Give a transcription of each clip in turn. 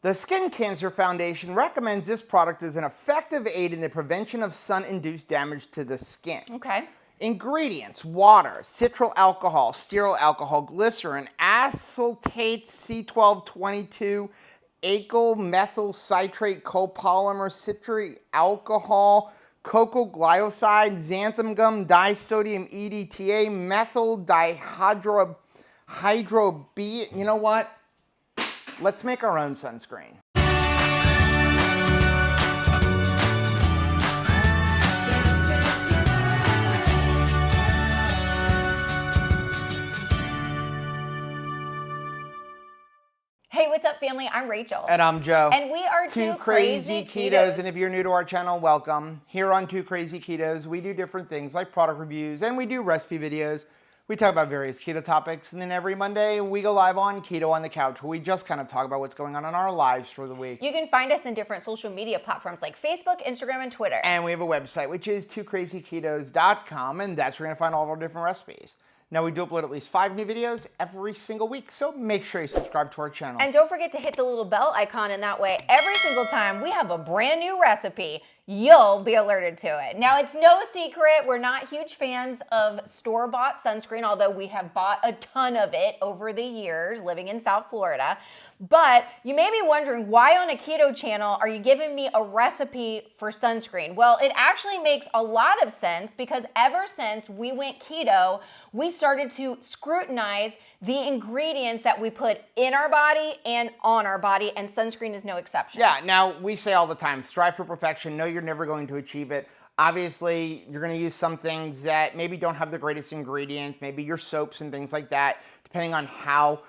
The Skin Cancer Foundation recommends this product as an effective aid in the prevention of sun-induced damage to the skin. Okay. Ingredients: water, citral alcohol, stearyl alcohol, glycerin, acetate C1222, acyl methyl citrate copolymer, citric alcohol, cocoa glycoside, xanthan gum, disodium EDTA, methyl dihydroB. You know what? Let's make our own sunscreen. Hey, what's up, family? I'm Rachel. And I'm Joe. And we are Two Crazy Ketos. And if you're new to our channel, welcome. Here on Two Crazy Ketos, we do different things like product reviews and we do recipe videos. We talk about various keto topics, and then every Monday we go live on Keto on the Couch, where we just kind of talk about what's going on in our lives for the week. You can find us in different social media platforms like Facebook, Instagram, and Twitter. And we have a website, which is twocrazyketos.com, and that's where you're going to find all of our different recipes. Now, we do upload at least 5 new videos every single week, so make sure you subscribe to our channel. And don't forget to hit the little bell icon, and that way, every single time we have a brand new recipe, you'll be alerted to it. Now, it's no secret, we're not huge fans of store-bought sunscreen, although we have bought a ton of it over the years living in South Florida. But you may be wondering, why on a keto channel are you giving me a recipe for sunscreen? Well, it actually makes a lot of sense because ever since we went keto, we started to scrutinize the ingredients that we put in our body and on our body, and sunscreen is no exception. Yeah, now we say all the time, strive for perfection. No, you're never going to achieve it. Obviously, you're going to use some things that maybe don't have the greatest ingredients, maybe your soaps and things like that, depending on how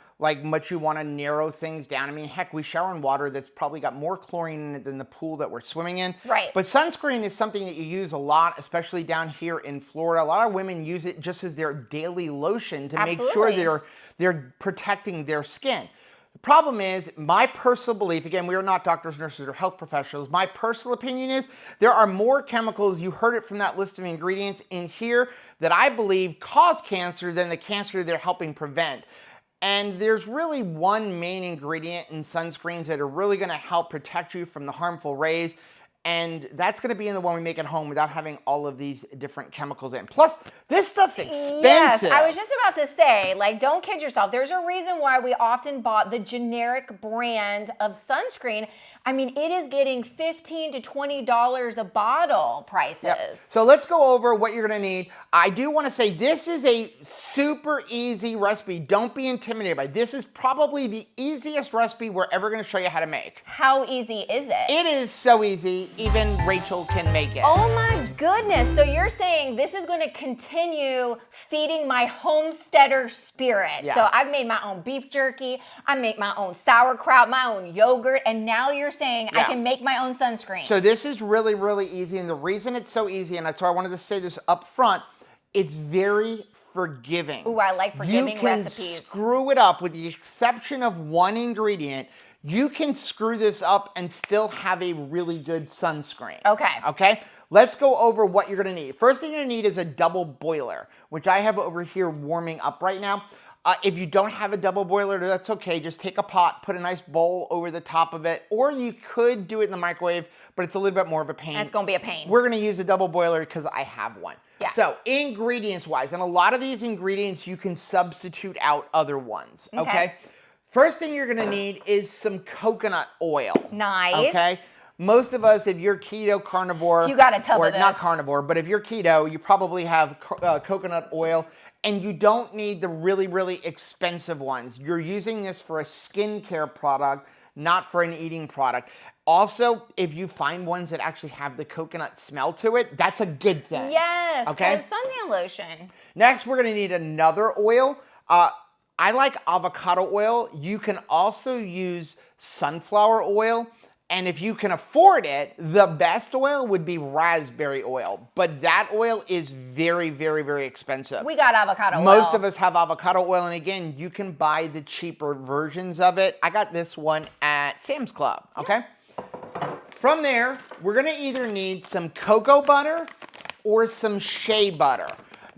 much you want to narrow things down. I mean, heck, we shower in water that's probably got more chlorine in it than the pool that we're swimming in. Right. But sunscreen is something that you use a lot, especially down here in Florida. A lot of women use it just as their daily lotion to make sure they're protecting their skin. The problem is, my personal belief, again, we are not doctors, nurses, or health professionals, my personal opinion is there are more chemicals, you heard it from that list of ingredients in here, that I believe cause cancer than the cancer they're helping prevent. And there's really one main ingredient in sunscreens that are really going to help protect you from the harmful rays. And that's going to be in the one we make at home without having all of these different chemicals in. Plus, this stuff's expensive. Yes, I was just about to say, don't kid yourself. There's a reason why we often bought the generic brand of sunscreen. I mean, it is getting $15 to $20 a bottle prices. Yep. So let's go over what you're going to need. I do want to say this is a super easy recipe. Don't be intimidated by it. This is probably the easiest recipe we're ever going to show you how to make. How easy is it? It is so easy, even Rachel can make it. Oh my goodness. So you're saying this is going to continue feeding my homesteader spirit. Yeah. So I've made my own beef jerky. I make my own sauerkraut, my own yogurt, and now you're saying I can make my own sunscreen. So this is really, really easy, and the reason it's so easy, and that's why I wanted to say this up front, it's very forgiving. Ooh, I like forgiving recipes. You can screw it up with the exception of one ingredient. You can screw this up and still have a really good sunscreen. Okay? Let's go over what you're going to need. First thing you're going to need is a double boiler, which I have over here warming up right now. If you don't have a double boiler, that's okay. Just take a pot, put a nice bowl over the top of it, or you could do it in the microwave, but it's a little bit more of a pain. It's going to be a pain. We're going to use a double boiler because I have one. Yeah. So ingredients-wise, and a lot of these ingredients you can substitute out other ones, okay? First thing you're going to need is some coconut oil. Nice. Okay? Most of us, if you're keto, carnivore, you got a tub of this. Not carnivore, but if you're keto, you probably have coconut oil. And you don't need the really, really expensive ones. You're using this for a skincare product, not for an eating product. Also, if you find ones that actually have the coconut smell to it, that's a good thing. Yes, okay? suntan lotion. Next, we're gonna need another oil. I like avocado oil. You can also use sunflower oil. And if you can afford it, the best oil would be raspberry oil. But that oil is very, very, very expensive. We got avocado oil. Most of us have avocado oil. And again, you can buy the cheaper versions of it. I got this one at Sam's Club, okay? From there, we're gonna either need some cocoa butter or some shea butter.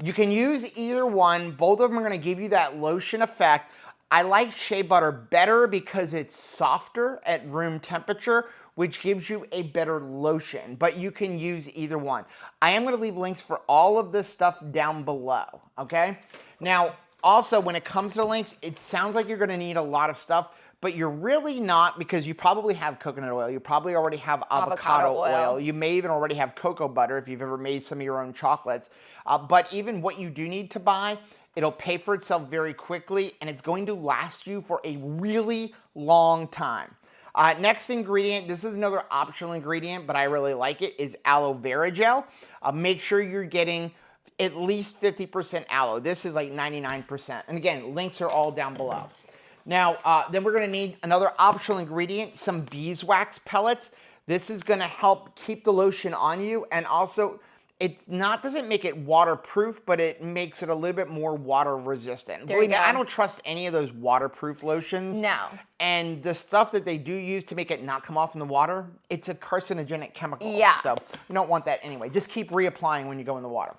You can use either one. Both of them are gonna give you that lotion effect. I like shea butter better because it's softer at room temperature, which gives you a better lotion, but you can use either one. I am going to leave links for all of this stuff down below, okay? Now, also, when it comes to links, it sounds like you're going to need a lot of stuff, but you're really not, because you probably have coconut oil. You probably already have avocado oil. You may even already have cocoa butter if you've ever made some of your own chocolates. But even what you do need to buy, it'll pay for itself very quickly, and it's going to last you for a really long time. Next ingredient, this is another optional ingredient, but I really like it, is aloe vera gel. Make sure you're getting at least 50% aloe. This is like 99%. And again, links are all down below. Now, then we're going to need another optional ingredient, some beeswax pellets. This is going to help keep the lotion on you, and also doesn't make it waterproof, but it makes it a little bit more water resistant. Believe me, I don't trust any of those waterproof lotions. No. And the stuff that they do use to make it not come off in the water, it's a carcinogenic chemical. Yeah. So you don't want that anyway. Just keep reapplying when you go in the water.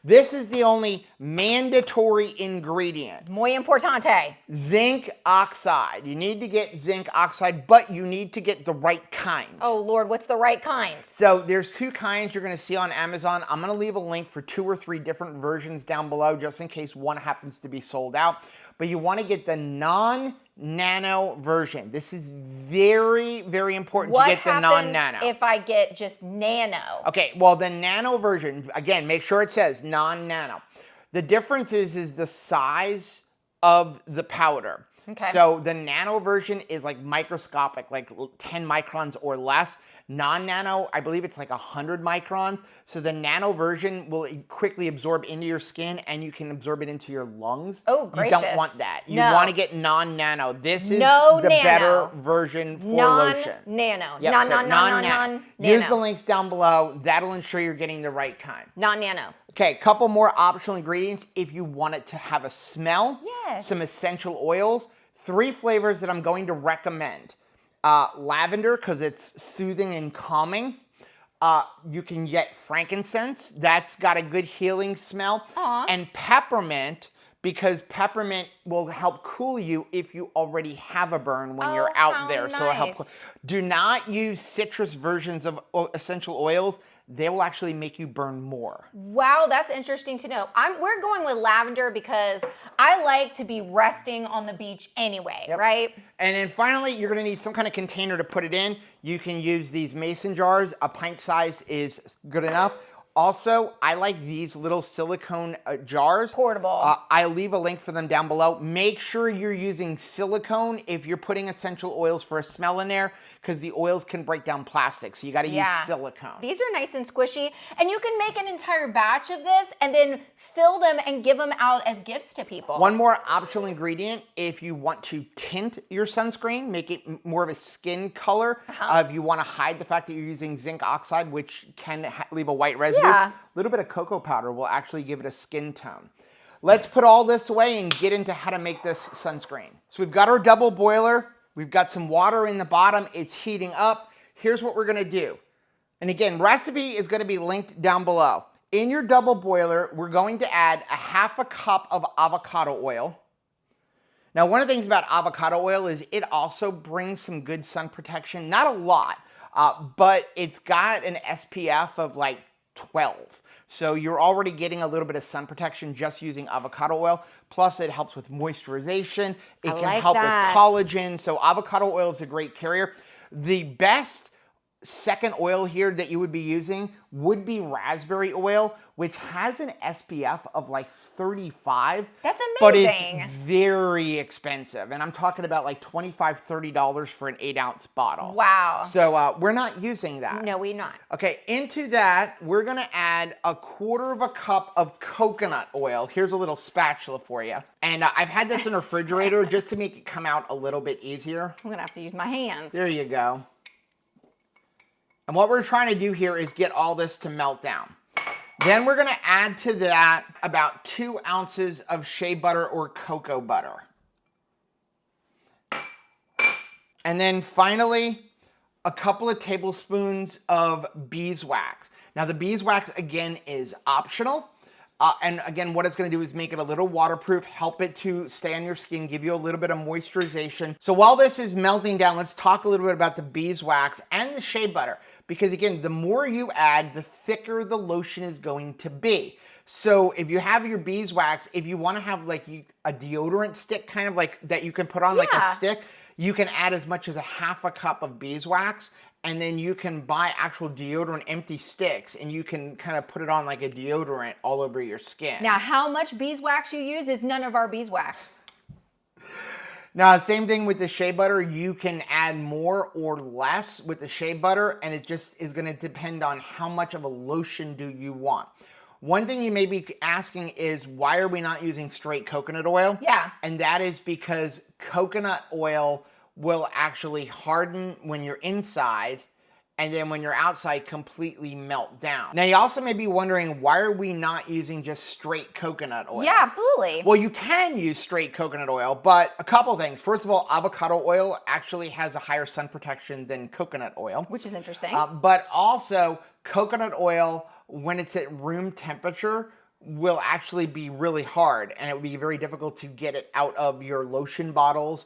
This is the only mandatory ingredient. Muy importante. Zinc oxide. You need to get zinc oxide, but you need to get the right kind. Oh, Lord, what's the right kind? So there's two kinds you're going to see on Amazon. I'm going to leave a link for 2 or 3 different versions down below, just in case one happens to be sold out. But you want to get the non-nano version. This is very, very important to get the non-nano. What happens if I get just nano? Okay, well, the nano version, again, make sure it says non-nano. The difference is the size of the powder. Okay. So the nano version is like microscopic, like 10 microns or less. Non-nano, I believe it's like 100 microns. So the nano version will quickly absorb into your skin, and you can absorb it into your lungs. Oh, gracious. You don't want that. You want to get non-nano. This is better version for lotion. Non-nano. Yep, Non-nano. Use the links down below. That'll ensure you're getting the right kind. Non-nano. Okay, a couple more optional ingredients if you want it to have a smell. Yes. Some essential oils. 3 flavors that I'm going to recommend. Lavender, because it's soothing and calming. You can get frankincense. That's got a good healing smell. Aww. And peppermint, because peppermint will help cool you if you already have a burn when you're out there. Nice. So it'll help. Do not use citrus versions of essential oils. They will actually make you burn more. Wow, that's interesting to know. We're going with lavender because I like to be resting on the beach anyway, right? And then finally, you're gonna need some kind of container to put it in. You can use these mason jars. A pint size is good enough. Also, I like these little silicone jars. Portable. I'll leave a link for them down below. Make sure you're using silicone if you're putting essential oils for a smell in there, because the oils can break down plastic. So you got to use silicone. These are nice and squishy, and you can make an entire batch of this and then fill them and give them out as gifts to people. One more optional ingredient, if you want to tint your sunscreen, make it more of a skin color. If you want to hide the fact that you're using zinc oxide, which can leave a white residue, a little bit of cocoa powder will actually give it a skin tone. Let's put all this away and get into how to make this sunscreen. So we've got our double boiler. We've got some water in the bottom. It's heating up. Here's what we're going to do. And again, recipe is going to be linked down below. In your double boiler, we're going to add a 1/2 cup of avocado oil. Now, one of the things about avocado oil is it also brings some good sun protection. Not a lot, but it's got an SPF of like 12. So you're already getting a little bit of sun protection just using avocado oil. Plus, it helps with moisturization. It can help with collagen. So avocado oil is a great carrier. The best second oil here that you would be using would be raspberry oil, which has an SPF of like 35. That's amazing. But it's very expensive. And I'm talking about like $25, $30 for an 8-ounce bottle. Wow. So we're not using that. No, we're not. Okay, into that, we're gonna add 1/4 cup of coconut oil. Here's a little spatula for you. And I've had this in the refrigerator just to make it come out a little bit easier. I'm gonna have to use my hands. There you go. And what we're trying to do here is get all this to melt down. Then we're gonna add to that about 2 ounces of shea butter or cocoa butter. And then finally, a couple of tablespoons of beeswax. Now the beeswax, again, is optional. And again, what it's going to do is make it a little waterproof, help it to stay on your skin, give you a little bit of moisturization. So while this is melting down, let's talk a little bit about the beeswax and the shea butter. Because again, the more you add, the thicker the lotion is going to be. So if you have your beeswax, if you want to have like a deodorant stick kind of like that you can put on like a stick, you can add as much as a half a cup of beeswax. And then you can buy actual deodorant empty sticks and you can kind of put it on like a deodorant all over your skin. Now, how much beeswax you use is none of our beeswax. Now, same thing with the shea butter. You can add more or less with the shea butter, and it just is going to depend on how much of a lotion do you want. One thing you may be asking is, why are we not using straight coconut oil? Yeah. And that is because coconut oil will actually harden when you're inside, and then when you're outside, completely melt down. Now, you also may be wondering, why are we not using just straight coconut oil? Yeah, absolutely. Well, you can use straight coconut oil, but a couple things. First of all, avocado oil actually has a higher sun protection than coconut oil. Which is interesting. But also, coconut oil, when it's at room temperature, will actually be really hard, and it would be very difficult to get it out of your lotion bottles.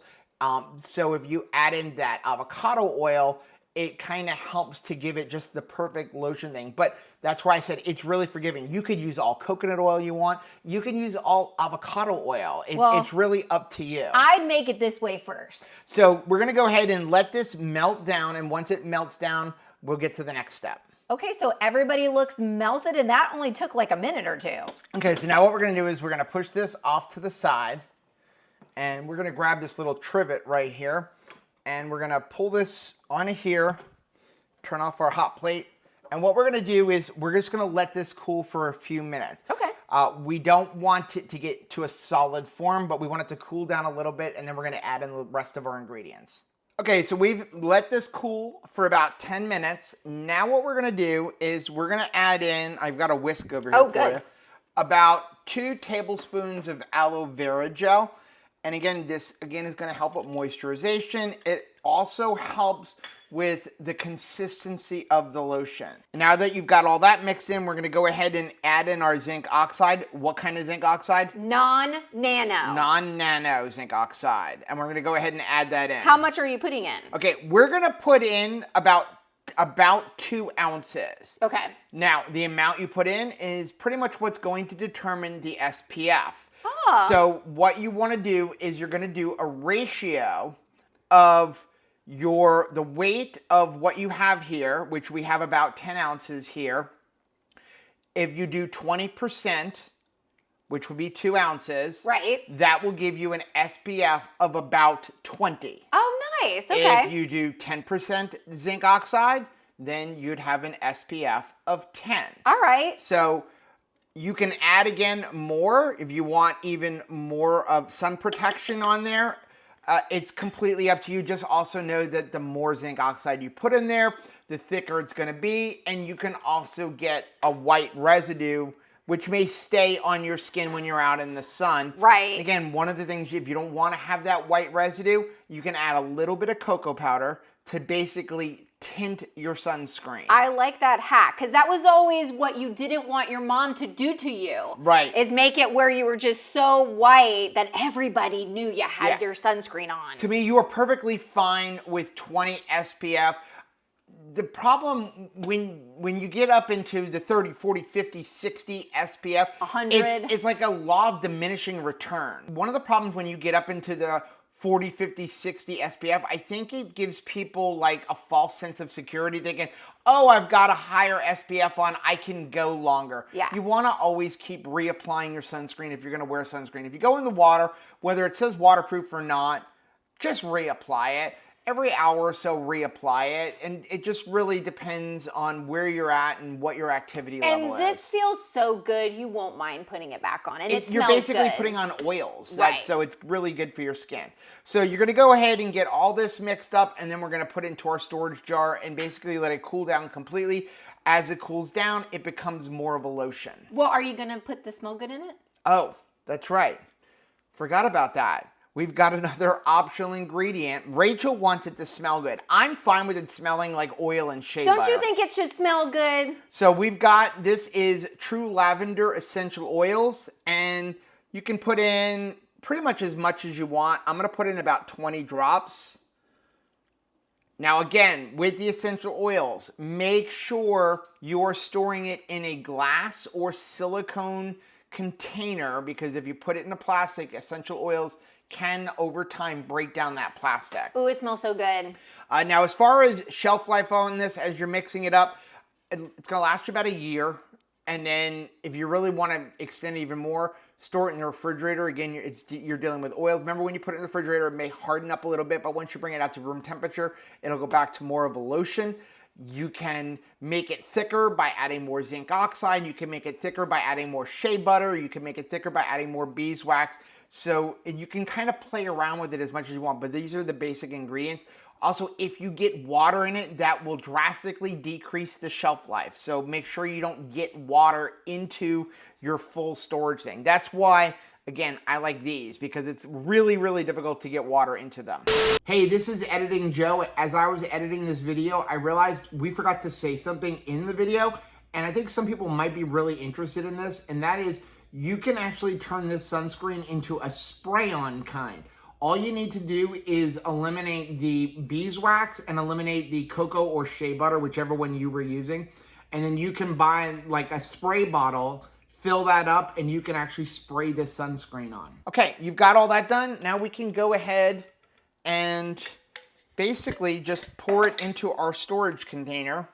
So if you add in that avocado oil, it kind of helps to give it just the perfect lotion thing. But that's why I said it's really forgiving. You could use all coconut oil you want. You can use all avocado oil. It's really up to you. I'd make it this way first. So we're going to go ahead and let this melt down. And once it melts down, we'll get to the next step. Okay, so everybody looks melted, and that only took like a minute or two. Okay, so now what we're going to do is we're going to push this off to the side. And we're going to grab this little trivet right here. And we're going to pull this onto here, turn off our hot plate. And what we're going to do is we're just going to let this cool for a few minutes. Okay. We don't want it to get to a solid form, but we want it to cool down a little bit, and then we're going to add in the rest of our ingredients. Okay, so we've let this cool for about 10 minutes. Now what we're going to do is we're going to add in, I've got a whisk over here for you, about 2 tablespoons of aloe vera gel. And again, this is going to help with moisturization. It also helps with the consistency of the lotion. Now that you've got all that mixed in, we're going to go ahead and add in our zinc oxide. What kind of zinc oxide? Non-nano. Non-nano zinc oxide. And we're going to go ahead and add that in. How much are you putting in? Okay, we're going to put in about 2 ounces. Okay. Now, the amount you put in is pretty much what's going to determine the SPF. Oh. So what you want to do is you're going to do a ratio of the weight of what you have here, which we have about 10 ounces here. If you do 20%, which would be 2 ounces, right, that will give you an SPF of about 20. Oh, nice. Okay. If you do 10% zinc oxide, then you'd have an SPF of 10. All right. So you can add again more if you want even more of sun protection on there. It's completely up to you. Just also know that the more zinc oxide you put in there, the thicker it's going to be. And you can also get a white residue, which may stay on your skin when you're out in the sun. Right. Again, one of the things, if you don't want to have that white residue, you can add a little bit of cocoa powder to basically tint your sunscreen. I like that hack, because that was always what you didn't want your mom to do to you. Right. Is make it where you were just so white that everybody knew you had your sunscreen on. To me, you are perfectly fine with 20 SPF. The problem when you get up into the 30, 40, 50, 60 SPF, 100. It's like a law of diminishing return. One of the problems when you get up into the 40, 50, 60 SPF, I think it gives people like a false sense of security, thinking, oh, I've got a higher SPF on, I can go longer. Yeah. You want to always keep reapplying your sunscreen if you're going to wear sunscreen. If you go in the water, whether it says waterproof or not, just reapply it. Every hour or so, reapply it. And it just really depends on where you're at and what your activity level is. And this feels so good, you won't mind putting it back on. And it You're smells basically good. putting on oils. Right. So it's really good for your skin. So you're going to go ahead and get all this mixed up, and then we're going to put it into our storage jar and basically let it cool down completely. As it cools down, it becomes more of a lotion. Well, are you going to put the smell good in it? Oh, that's right. Forgot about that. we've got another optional ingredient. Rachel wants it to smell good. I'm fine with it smelling like oil and shea butter. Don't you think it should smell good? So we've got, this is True Lavender Essential Oils, and you can put in pretty much as you want. I'm gonna put in about 20 drops. Now again, with the essential oils, make sure you're storing it in a glass or silicone container, because if you put it in a plastic, essential oils can over time break down that plastic. Ooh, it smells so good. Now as far as shelf life on this, as you're mixing it up, it's gonna last you about a year. And then if you really wanna extend it even more, store it in the refrigerator. Again, you're dealing with oils. Remember, when you put it in the refrigerator, it may harden up a little bit, but once you bring it out to room temperature, it'll go back to more of a lotion. You can make it thicker by adding more zinc oxide. You can make it thicker by adding more shea butter. You can make it thicker by adding more beeswax. So you can kind of play around with it as much as you want, but these are the basic ingredients. Also, if you get water in it, that will drastically decrease the shelf life. So make sure you don't get water into your full storage thing. That's why, again, I like these, because it's really, really difficult to get water into them. Hey, this is Editing Joe. As I was editing this video, I realized we forgot to say something in the video, and I think some people might be really interested in this, and that is you can actually turn this sunscreen into a spray-on kind. All you need to do is eliminate the beeswax and eliminate the cocoa or shea butter, whichever one you were using. And then you can buy like a spray bottle, fill that up, and you can actually spray this sunscreen on. Okay, you've got all that done. Now we can go ahead and basically just pour it into our storage container.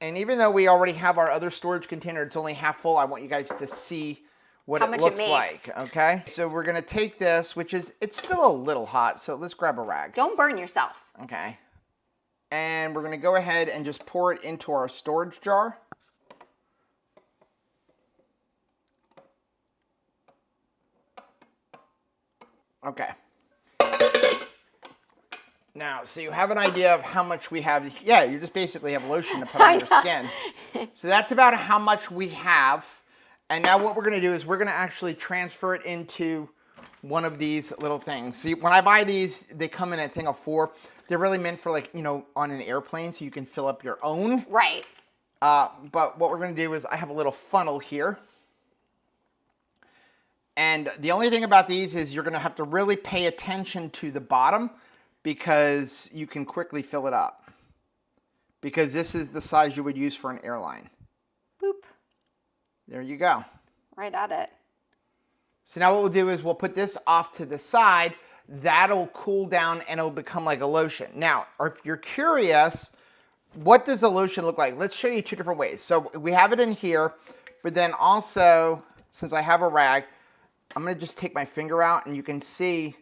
And even though we already have our other storage container, it's only half full, I want you guys to see what it looks like, okay? So we're gonna take this, which is, it's still a little hot, so let's grab a rag. Don't burn yourself. Okay. And we're gonna go ahead and just pour it into our storage jar. Okay. Now, so you have an idea of how much we have. Yeah, you just basically have lotion to put on your skin. So that's about how much we have. And now what we're gonna do is we're gonna actually transfer it into one of these little things. See, when I buy these, they come in a thing of 4. They're really meant for, like, you know, on an airplane, so you can fill up your own. Right. But what we're gonna do is I have a little funnel here. And the only thing about these is you're gonna have to really pay attention to the bottom, because you can quickly fill it up. Because this is the size you would use for an airline. Boop. There you go. Right at it. So now what we'll do is we'll put this off to the side. That'll cool down and it'll become like a lotion. Now, if you're curious, what does a lotion look like? Let's show you 2 different ways. So we have it in here, but then also, since I have a rag, I'm gonna just take my finger out and you can see,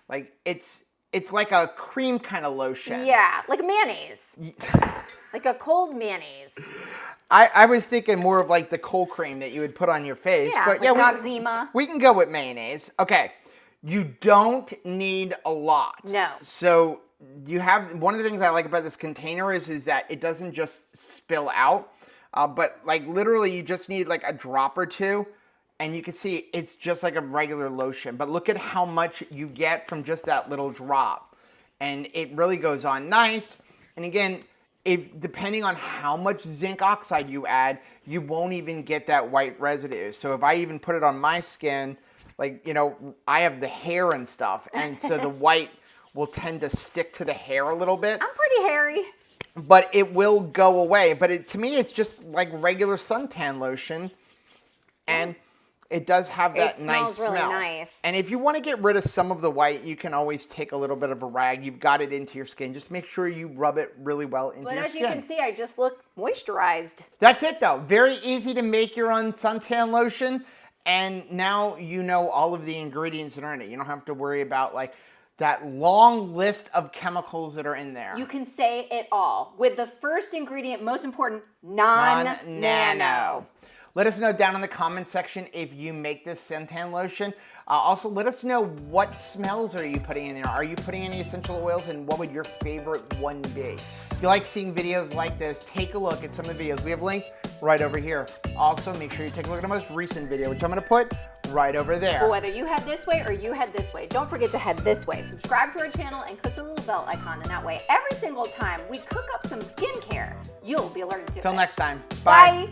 like, it's like a cream kind of lotion. Yeah, like mayonnaise. Like a cold mayonnaise. I was thinking more of like the cold cream that you would put on your face. Yeah, but like yeah, Noxzema. We can go with mayonnaise. Okay, you don't need a lot. No. So you have, one of the things I like about this container is that it doesn't just spill out, but like literally you just need like a drop or 2. And you can see it's just like a regular lotion. But look at how much you get from just that little drop. And it really goes on nice. And again, depending on how much zinc oxide you add, you won't even get that white residue. So if I even put it on my skin, like, you know, I have the hair and stuff. And so the white will tend to stick to the hair a little bit. I'm pretty hairy. But it will go away. But to me, it's just like regular suntan lotion. And it does have that nice smell. Really nice. And if you want to get rid of some of the white, you can always take a little bit of a rag. You've got it into your skin. Just make sure you rub it really well into your skin. But as you can see, I just look moisturized. That's it, though. Very easy to make your own suntan lotion. And now you know all of the ingredients that are in it. You don't have to worry about like that long list of chemicals that are in there. You can say it all. With the first ingredient, most important, non-nano. Let us know down in the comments section if you make this suntan lotion. Also, let us know what smells are you putting in there. Are you putting any essential oils, and what would your favorite one be? If you like seeing videos like this, take a look at some of the videos we have linked right over here. Also, make sure you take a look at our most recent video, which I'm gonna put right over there. But whether you head this way or you head this way, don't forget to head this way. Subscribe to our channel and click the little bell icon, and that way every single time we cook up some skincare, you'll be alerted to it. Till next time. Bye.